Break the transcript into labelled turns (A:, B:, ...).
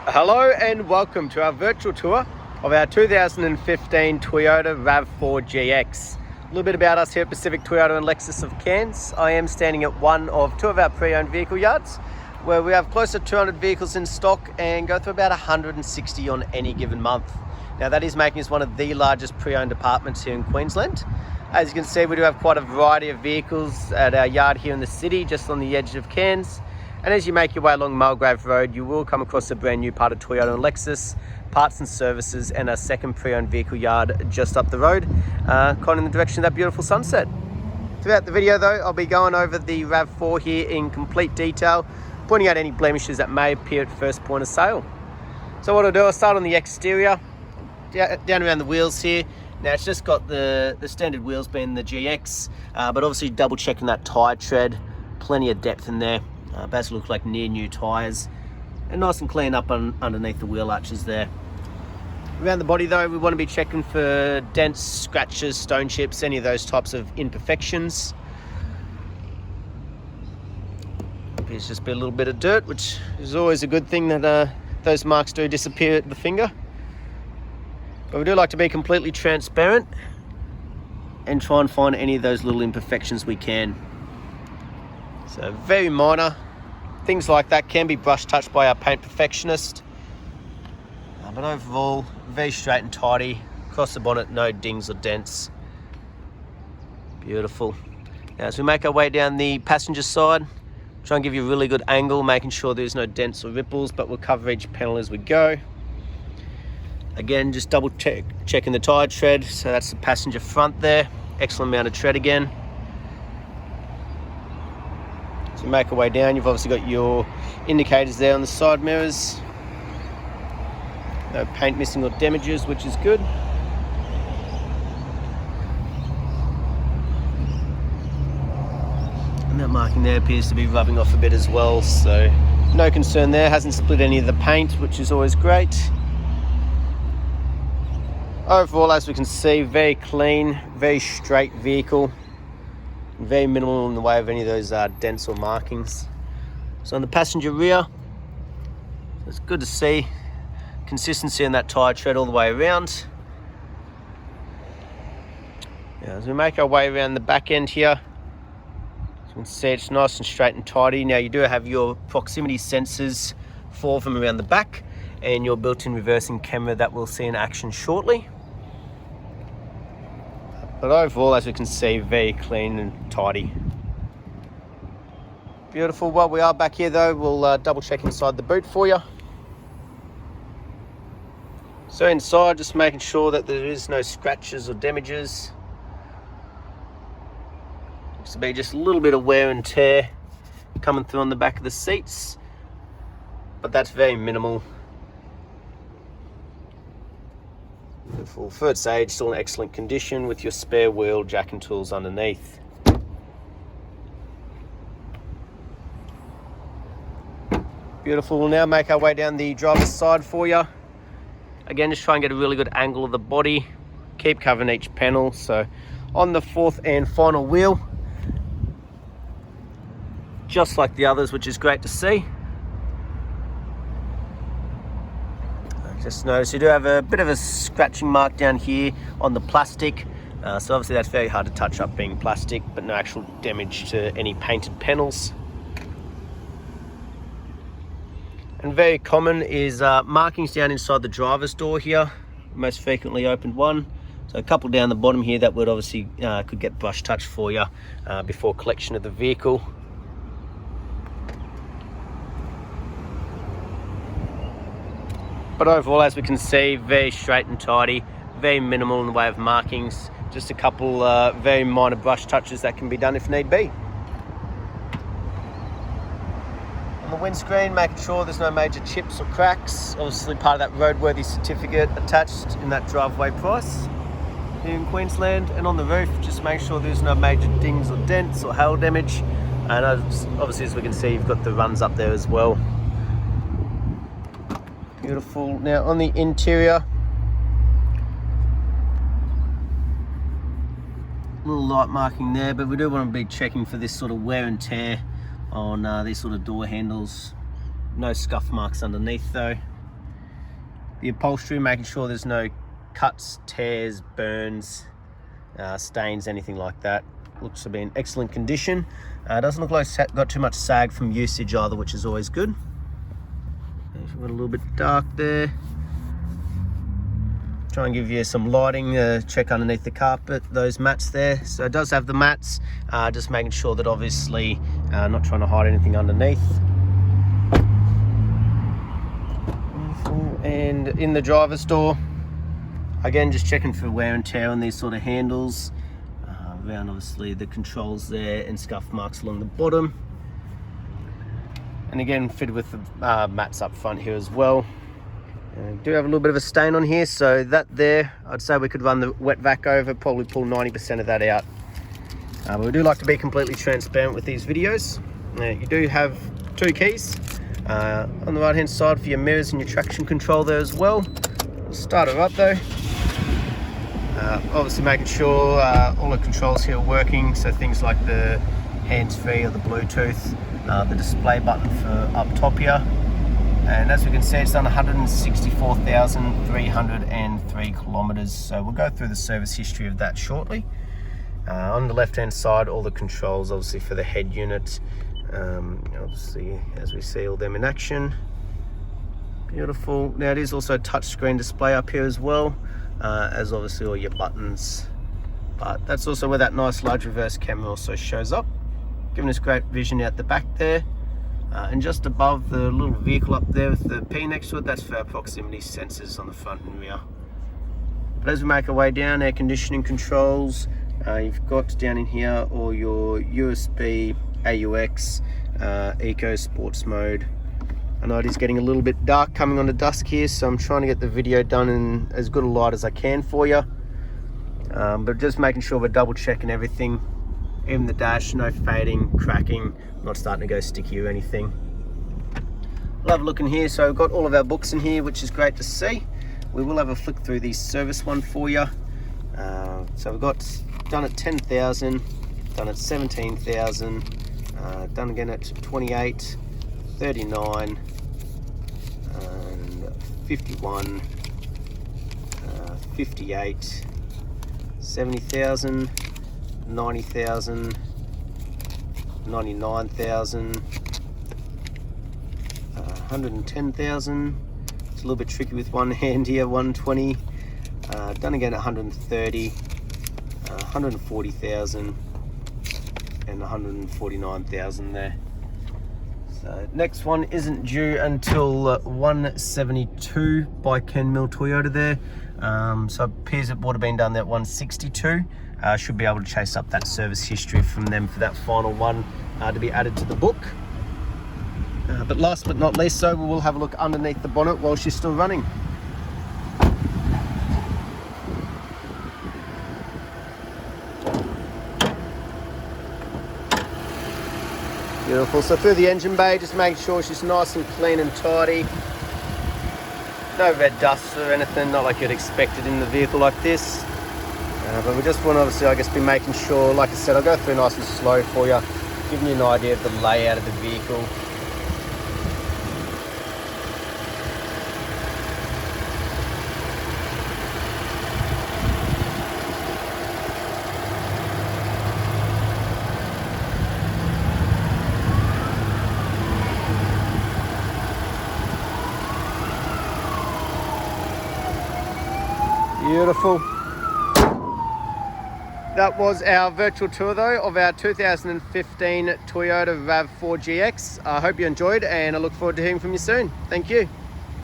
A: Hello and welcome to our virtual tour of our 2015 Toyota RAV4 GX. A little bit about us here at Pacific Toyota and Lexus of Cairns. I am standing at one of two of our pre-owned vehicle yards where we have close to 200 vehicles in stock and go through about 160 on any given month. Now that is making us one of the largest pre-owned departments here in Queensland. As you can see, we do have quite a variety of vehicles at our yard here in the city, just on the edge of Cairns. And as you make your way along Mulgrave Road, you will come across a brand new part of Toyota and Lexus, parts and services, and a second pre-owned vehicle yard just up the road, kind of in the direction of that beautiful sunset. Throughout the video though, I'll be going over the RAV4 here in complete detail, pointing out any blemishes that may appear at first point of sale. So what I'll do, I'll start on the exterior, down around the wheels here. Now it's just got the standard wheels being the GX, but obviously double checking that tyre tread, plenty of depth in there. Basically look like near new tyres, and nice and clean up underneath the wheel arches there. Around the body though, we want to be checking for dents, scratches, stone chips, any of those types of imperfections. Appears just be a little bit of dirt, which is always a good thing that those marks do disappear at the finger. But we do like to be completely transparent and try and find any of those little imperfections we can. So very minor, things like that can be brush touched by our paint perfectionist. But overall, very straight and tidy. Across the bonnet, no dings or dents. Beautiful. Now as we make our way down the passenger side, try and give you a really good angle, making sure there's no dents or ripples, but we'll cover each panel as we go. Again, just double checking the tyre tread. So that's the passenger front there. Excellent amount of tread again. So make our way down, you've obviously got your indicators there on the side mirrors. No paint missing or damages, which is good. And that marking there appears to be rubbing off a bit as well, so no concern there. Hasn't split any of the paint, which is always great. Overall, as we can see, very clean, very straight vehicle. Very minimal in the way of any of those dents or markings. So on the passenger rear, it's good to see consistency in that tyre tread all the way around. Now, as we make our way around the back end here, as you can see, it's nice and straight and tidy. Now you do have your proximity sensors, 4 of them around the back, and your built-in reversing camera that we'll see in action shortly. But overall, as we can see, very clean and tidy. Beautiful. While we are back here though, we'll double check inside the boot for you. So inside, just making sure that there is no scratches or damages. Looks to be just a little bit of wear and tear coming through on the back of the seats, but that's very minimal. Beautiful. For its age, still in excellent condition with your spare wheel, jack and tools underneath. Beautiful. We'll now make our way down the driver's side for you. Again, just try and get a really good angle of the body. Keep covering each panel. So on the fourth and final wheel, just like the others, which is great to see. Just notice you do have a bit of a scratching mark down here on the plastic. So obviously that's very hard to touch up being plastic, but no actual damage to any painted panels. And very common is markings down inside the driver's door here, most frequently opened one. So a couple down the bottom here that would obviously could get brush touched for you before collection of the vehicle. But overall, as we can see, very straight and tidy, very minimal in the way of markings. Just a couple very minor brush touches that can be done if need be. On the windscreen, making sure there's no major chips or cracks. Obviously part of that roadworthy certificate attached in that driveway price here in Queensland. And on the roof, just make sure there's no major dings or dents or hail damage. And obviously, as we can see, you've got the runs up there as well. Beautiful. Now on the interior, little light marking there, but we do want to be checking for this sort of wear and tear on these sort of door handles. No scuff marks underneath though. The upholstery, making sure there's no cuts, tears, burns, stains, anything like that. Looks to be in excellent condition. Doesn't look like it's got too much sag from usage either, which is always good. We've got a little bit dark there. Try and give you some lighting, check underneath the carpet, those mats there. So it does have the mats, just making sure that obviously not trying to hide anything underneath. And in the driver's door, again, just checking for wear and tear on these sort of handles. Around obviously the controls there and scuff marks along the bottom. And again, fitted with the mats up front here as well. Do have a little bit of a stain on here, so that there, I'd say we could run the wet vac over, probably pull 90% of that out. But we do like to be completely transparent with these videos. You do have 2 keys on the right hand side for your mirrors and your traction control there as well. We'll start it up though. Obviously making sure all the controls here are working, so things like the hands-free or the Bluetooth, the display button for up top here. And as we can see, it's done 164,303 kilometers. So we'll go through the service history of that shortly. On the left-hand side, all the controls, obviously for the head unit. Obviously, as we see all them in action. Beautiful. Now it is also a touchscreen display up here as well, as obviously all your buttons. But that's also where that nice large reverse camera also shows up, giving us great vision out the back there. And just above the little vehicle up there with the P next to it, that's for our proximity sensors on the front and rear. But as we make our way down, air conditioning controls, you've got down in here all your USB, AUX, Eco, Sports Mode. I know it is getting a little bit dark coming on to dusk here, so I'm trying to get the video done in as good a light as I can for you. But just making sure we're double checking everything. Even the dash, no fading, cracking, not starting to go sticky or anything. We'll have a look in here. So we've got all of our books in here, which is great to see. We will have a flick through the service one for you. So we've got done at 10,000, done at 17,000, done again at 28, 39, and 51, 58, 70,000, 90,000, 99,000, 110,000. It's a little bit tricky with one hand here. 120. Done again at 130, 140,000, and 149,000 there. So next one isn't due until 172 by Ken Mill Toyota there. So it appears it would have been done at 162. Should be able to chase up that service history from them for that final one to be added to the book. But last but not least, so we will have a look underneath the bonnet while she's still running. Beautiful. So through the engine bay, just making sure she's nice and clean and tidy. No red dust or anything, not like you'd expect it in the vehicle like this. But we just want to obviously, I guess, be making sure, like I said, I'll go through nice and slow for you, giving you an idea of the layout of the vehicle. Beautiful. That was our virtual tour though of our 2015 Toyota RAV4 GX. I hope you enjoyed and I look forward to hearing from you soon. Thank you.